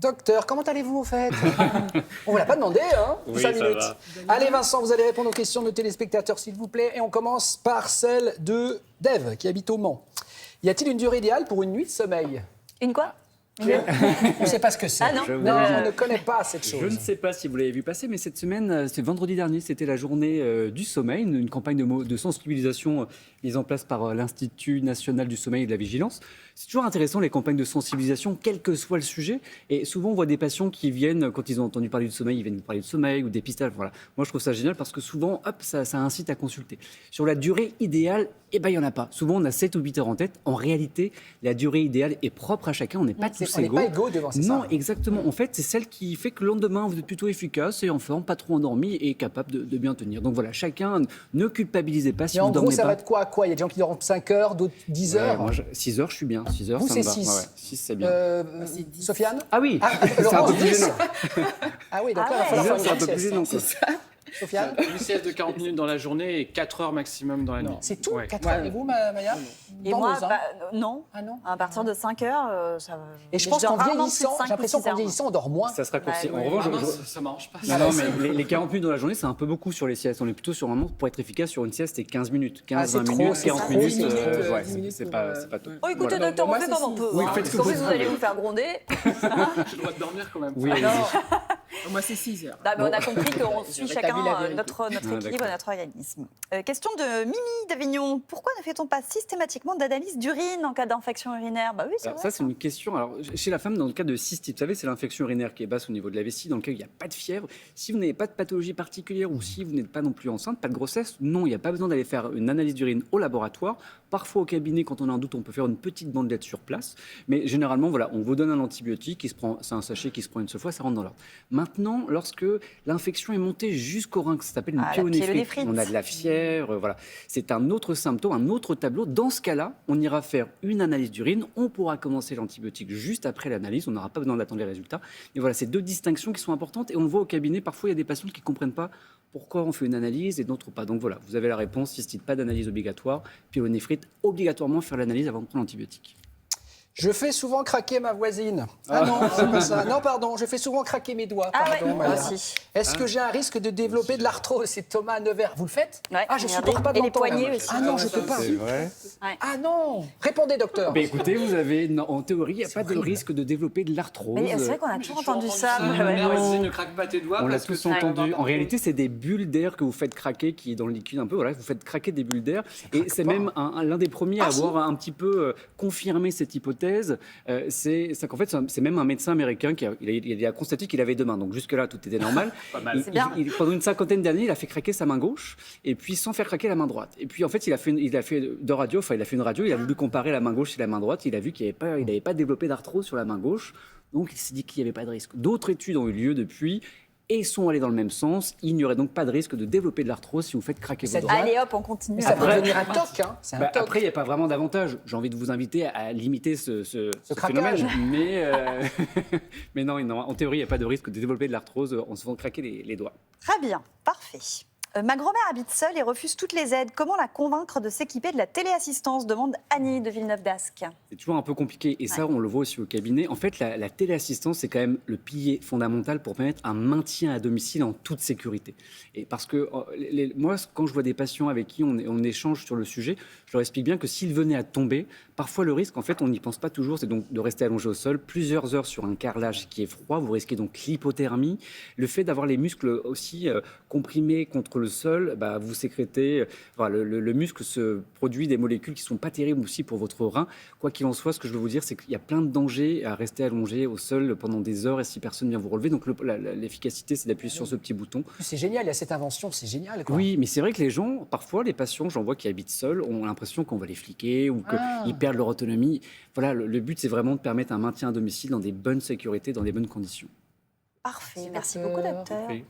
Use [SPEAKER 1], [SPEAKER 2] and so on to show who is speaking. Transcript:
[SPEAKER 1] Docteur, comment allez-vous au fait? On vous l'a pas demandé, hein?
[SPEAKER 2] Oui,
[SPEAKER 1] 5
[SPEAKER 2] ça
[SPEAKER 1] minutes.
[SPEAKER 2] va.
[SPEAKER 1] Allez Vincent, vous allez répondre aux questions de nos téléspectateurs s'il vous plaît. Et on commence par celle de Dave qui habite au Mans. Y a-t-il une durée idéale pour une nuit de sommeil?
[SPEAKER 3] Une quoi?
[SPEAKER 1] On ne sait pas ce que c'est.
[SPEAKER 3] Ah non.
[SPEAKER 1] Non, on ne connaît pas cette chose.
[SPEAKER 2] Je ne sais pas si vous l'avez vu passer, mais cette semaine, c'est vendredi dernier, c'était la journée du sommeil, une campagne de sensibilisation mise en place par l'Institut national du sommeil et de la vigilance. C'est toujours intéressant les campagnes de sensibilisation, quel que soit le sujet. Et souvent, on voit des patients qui viennent, quand ils ont entendu parler du sommeil, ils viennent nous parler de sommeil ou dépistage. Voilà. Moi, je trouve ça génial parce que souvent, hop, ça incite à consulter. Sur la durée idéale, il n'y en a pas. Souvent, on a 7 ou 8 heures en tête. En réalité, la durée idéale est propre à chacun. On n'est pas tous
[SPEAKER 1] On n'est
[SPEAKER 2] égaux.
[SPEAKER 1] pas égaux devant ça.
[SPEAKER 2] Non, exactement. En fait, c'est celle qui fait que le lendemain, vous êtes plutôt efficace et en forme, pas trop endormi et capable de bien tenir. Donc voilà, chacun, ne culpabilisez pas si
[SPEAKER 1] Mais
[SPEAKER 2] vous
[SPEAKER 1] en
[SPEAKER 2] dormez
[SPEAKER 1] gros, ça
[SPEAKER 2] pas.
[SPEAKER 1] va de quoi à quoi? Il y a des gens qui dorment 5 heures, d'autres 10 heures.
[SPEAKER 2] Moi, 6 heures, je suis bien. 6 heures,
[SPEAKER 1] Vous,
[SPEAKER 2] ça me
[SPEAKER 1] c'est
[SPEAKER 2] va.
[SPEAKER 1] 6.
[SPEAKER 2] Ouais, 6, c'est bien.
[SPEAKER 1] Sofiane?
[SPEAKER 2] Ah oui,
[SPEAKER 1] Ah,
[SPEAKER 2] c'est un
[SPEAKER 1] Laurence,
[SPEAKER 2] peu plus
[SPEAKER 1] 10.
[SPEAKER 2] gênant.
[SPEAKER 1] Ah oui, donc là, il va
[SPEAKER 3] Ah
[SPEAKER 1] falloir
[SPEAKER 3] ouais.
[SPEAKER 1] faire
[SPEAKER 2] C'est un
[SPEAKER 1] une
[SPEAKER 2] peu
[SPEAKER 1] grande
[SPEAKER 2] plus
[SPEAKER 1] sieste.
[SPEAKER 2] gênant. quoi.
[SPEAKER 1] Sofiane?
[SPEAKER 4] Une sieste de 40 minutes dans la journée et 4 heures maximum dans la nuit.
[SPEAKER 1] C'est tout?
[SPEAKER 4] Ouais.
[SPEAKER 1] 4 heures. Et vous, Maya?
[SPEAKER 3] Et
[SPEAKER 1] Dans
[SPEAKER 3] moi,
[SPEAKER 1] deux, hein.
[SPEAKER 3] non.
[SPEAKER 1] Ah non?
[SPEAKER 3] À partir de 5 heures, ça va.
[SPEAKER 1] Et je pense qu'en
[SPEAKER 3] dors rarement
[SPEAKER 1] vieillissant,
[SPEAKER 3] plus de 5
[SPEAKER 1] j'ai l'impression
[SPEAKER 3] ou 6
[SPEAKER 1] qu'en
[SPEAKER 3] heures.
[SPEAKER 1] vieillissant, on dort moins.
[SPEAKER 2] Ça se raccourcit.
[SPEAKER 3] Ouais,
[SPEAKER 2] En revanche,
[SPEAKER 4] Ah non, ça m'arrange pas.
[SPEAKER 2] non, mais les 40 minutes dans la journée, c'est un peu beaucoup sur les siestes. On est plutôt sur un moment, pour être efficace, sur une sieste, c'est 15 minutes. 15,
[SPEAKER 1] Ah, c'est
[SPEAKER 2] 20
[SPEAKER 1] trop,
[SPEAKER 2] minutes,
[SPEAKER 1] c'est
[SPEAKER 2] 40
[SPEAKER 1] trop,
[SPEAKER 2] minutes.
[SPEAKER 1] 10 minutes,
[SPEAKER 2] Ouais,
[SPEAKER 5] 10 minutes
[SPEAKER 2] c'est
[SPEAKER 5] pour,
[SPEAKER 2] pas top.
[SPEAKER 3] Oh, écoutez,
[SPEAKER 2] Voilà.
[SPEAKER 3] docteur, on
[SPEAKER 5] Moi,
[SPEAKER 3] fait
[SPEAKER 5] c'est
[SPEAKER 3] comme on
[SPEAKER 5] six.
[SPEAKER 3] peut.
[SPEAKER 2] Oui,
[SPEAKER 3] hein,
[SPEAKER 2] faites
[SPEAKER 3] parce
[SPEAKER 2] ce
[SPEAKER 3] qu'en
[SPEAKER 2] que
[SPEAKER 3] plus,
[SPEAKER 2] vous
[SPEAKER 3] vous allez
[SPEAKER 2] voulez.
[SPEAKER 3] vous faire gronder.
[SPEAKER 2] Oui,
[SPEAKER 4] J'ai le droit de dormir quand même.
[SPEAKER 2] oui, allez-y.
[SPEAKER 5] Moi, c'est 6 heures.
[SPEAKER 3] Non, mais on a compris qu'on suit
[SPEAKER 1] rétabli
[SPEAKER 3] chacun
[SPEAKER 1] la vérité.
[SPEAKER 3] notre équilibre,
[SPEAKER 2] d'accord.
[SPEAKER 3] notre organisme. Question de Mimi d'Avignon. Pourquoi ne fait-on pas systématiquement d'analyse d'urine en cas d'infection urinaire? Bah oui, c'est
[SPEAKER 2] Alors
[SPEAKER 3] vrai.
[SPEAKER 2] ça, c'est une question. Alors, chez la femme, dans le cas de cystite, vous savez, c'est l'infection urinaire qui est basse au niveau de la vessie, dans lequel il n'y a pas de fièvre. Si vous n'avez pas de pathologie particulière ou si vous n'êtes pas non plus enceinte, pas de grossesse, non, il n'y a pas besoin d'aller faire une analyse d'urine au laboratoire. Parfois, au cabinet, quand on a un doute, on peut faire une petite bandelette sur place. Mais généralement, voilà, on vous donne un antibiotique, c'est un sachet qui se prend une seule fois, ça rentre dans l'ordre. Maintenant, lorsque l'infection est montée jusqu'au rein, ça s'appelle une
[SPEAKER 3] Ah, la
[SPEAKER 2] pyélonéphrite,
[SPEAKER 3] pyélonéphrite.
[SPEAKER 2] on a de la fièvre, voilà. C'est un autre symptôme, un autre tableau. Dans ce cas-là, on ira faire une analyse d'urine. On pourra commencer l'antibiotique juste après l'analyse. On n'aura pas besoin d'attendre les résultats. Et voilà, c'est deux distinctions qui sont importantes. Et on le voit au cabinet, parfois, il y a des patients qui ne comprennent pas pourquoi on fait une analyse et d'autres pas. Donc voilà, vous avez la réponse. Cystite, pas d'analyse obligatoire. Pyélonéphrite, obligatoirement faire l'analyse avant de prendre l'antibiotique.
[SPEAKER 1] Je fais souvent craquer ma voisine. Ah non, c'est pas ça. Non, pardon, je fais souvent craquer mes doigts.
[SPEAKER 3] Ah ouais,
[SPEAKER 1] Pardon,
[SPEAKER 3] moi
[SPEAKER 1] Maya.
[SPEAKER 3] aussi.
[SPEAKER 1] Est-ce que j'ai un risque de développer de l'arthrose? C'est Thomas Nevers. Vous le faites?
[SPEAKER 3] Ouais,
[SPEAKER 1] Ah, je
[SPEAKER 3] regardez.
[SPEAKER 1] supporte pas de
[SPEAKER 3] Et les
[SPEAKER 1] l'entendre.
[SPEAKER 3] poignets aussi.
[SPEAKER 1] Ah non, je peux pas.
[SPEAKER 2] vrai.
[SPEAKER 1] Ah non. Répondez, docteur.
[SPEAKER 2] Ben écoutez, vous avez, non, en théorie, il n'y a pas de risque de développer de l'arthrose.
[SPEAKER 3] Mais c'est vrai qu'on a toujours entendu ça.
[SPEAKER 4] Ma
[SPEAKER 3] Ouais, ouais.
[SPEAKER 4] mère disait ne craque pas tes doigts.
[SPEAKER 2] On l'a
[SPEAKER 4] parce que
[SPEAKER 2] tous
[SPEAKER 4] tu vas
[SPEAKER 2] entendu.
[SPEAKER 4] avoir
[SPEAKER 2] En
[SPEAKER 4] un
[SPEAKER 2] réalité, c'est des bulles d'air que vous faites craquer, qui est dans le liquide un peu. Voilà, vous faites craquer des bulles d'air. Et c'est même l'un des premiers à avoir un petit peu confirmé cette hypothèse. C'est qu'en fait, c'est même un médecin américain il a constaté qu'il avait deux mains. Donc jusque-là, tout était normal.
[SPEAKER 4] Pas mal.
[SPEAKER 3] C'est bien.
[SPEAKER 2] Pendant une cinquantaine d'années, il a fait craquer sa main gauche et puis sans faire craquer la main droite. Et puis en fait, il a fait une radio. Il a voulu comparer la main gauche et la main droite. Il a vu qu'il n'avait pas développé d'arthrose sur la main gauche. Donc il s'est dit qu'il n'y avait pas de risque. D'autres études ont eu lieu depuis et sont allées dans le même sens. Il n'y aurait donc pas de risque de développer de l'arthrose si vous faites craquer
[SPEAKER 1] Ça
[SPEAKER 2] vos doigts.
[SPEAKER 3] Allez hop, on continue.
[SPEAKER 1] Mais ça peut
[SPEAKER 2] Après-
[SPEAKER 1] devenir un toc, hein. C'est un
[SPEAKER 2] Bah,
[SPEAKER 1] toc.
[SPEAKER 2] après, il n'y a pas vraiment d'avantage. J'ai envie de vous inviter à limiter ce
[SPEAKER 1] craquage.
[SPEAKER 2] phénomène. Mais non, en théorie, il n'y a pas de risque de développer de l'arthrose en se faisant craquer les doigts.
[SPEAKER 3] Très bien, parfait. Ma grand-mère habite seule et refuse toutes les aides. Comment la convaincre de s'équiper de la téléassistance? Demande Annie de Villeneuve-d'Ascq.
[SPEAKER 2] C'est toujours un peu compliqué. Et ça, on le voit aussi au cabinet. En fait, la téléassistance, c'est quand même le pilier fondamental pour permettre un maintien à domicile en toute sécurité. Et parce que moi, quand je vois des patients avec qui on échange sur le sujet, je leur explique bien que s'ils venaient à tomber, parfois le risque, en fait, on n'y pense pas toujours, c'est donc de rester allongé au sol plusieurs heures sur un carrelage qui est froid. Vous risquez donc l'hypothermie. Le fait d'avoir les muscles aussi comprimés contre le sol, bah, vous sécrétez. Le muscle se produit des molécules qui ne sont pas terribles aussi pour votre rein. Quoi qu'il en soit, ce que je veux vous dire, c'est qu'il y a plein de dangers à rester allongé au sol pendant des heures et si personne vient vous relever. Donc l'efficacité, c'est d'appuyer sur ce petit bouton.
[SPEAKER 1] C'est génial, il y a cette invention, c'est génial. Quoi.
[SPEAKER 2] Oui, mais c'est vrai que les gens, parfois, les patients, j'en vois qui habitent seuls, ont l'impression qu'on va les fliquer ou qu'ils perdent leur autonomie. Voilà, le but, c'est vraiment de permettre un maintien à domicile dans des bonnes sécurités, dans des bonnes conditions.
[SPEAKER 3] Parfait, merci beaucoup docteur.
[SPEAKER 2] Oui.